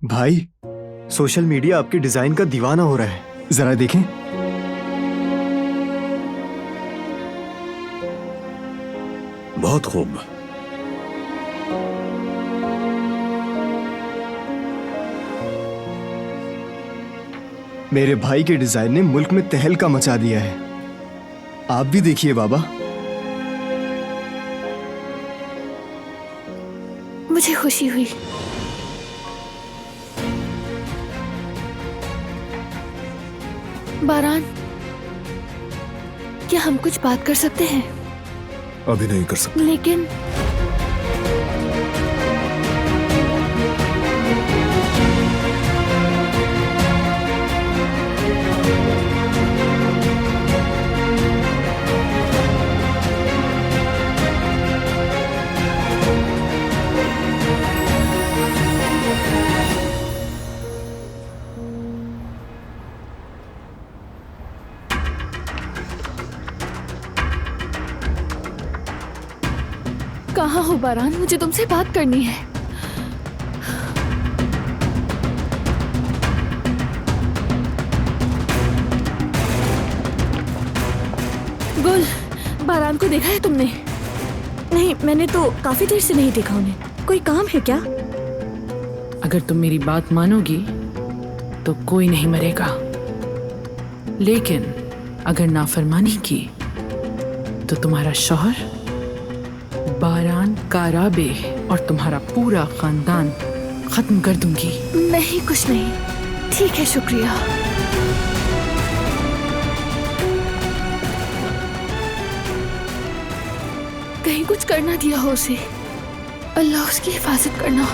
भाई, social media आपके design का दीवाना हो रहा है, जरा देखें। बहुत खूब। मेरे भाई के डिजाइन ने मुल्क में तहलका मचा दिया है। आप भी देखिए बाबा। मुझे खुशी हुई। बारान, क्या हम कुछ बात कर सकते हैं? अभी नहीं कर सकते। लेकिन कहाँ हो बारान? मुझे तुमसे बात करनी है। गुल, बारान को देखा है तुमने? नहीं, मैंने तो काफी देर से नहीं देखा उन्हें। कोई काम है क्या? अगर तुम मेरी बात मानोगी तो कोई नहीं मरेगा, लेकिन अगर नाफरमानी की तो तुम्हारा शौहर बारान काराबे और तुम्हारा पूरा खानदान खत्म कर दूंगी। नहीं, कुछ नहीं। ठीक है, शुक्रिया। कहीं कुछ करना दिया हो उसे। अल्लाह उसकी हिफाजत करना।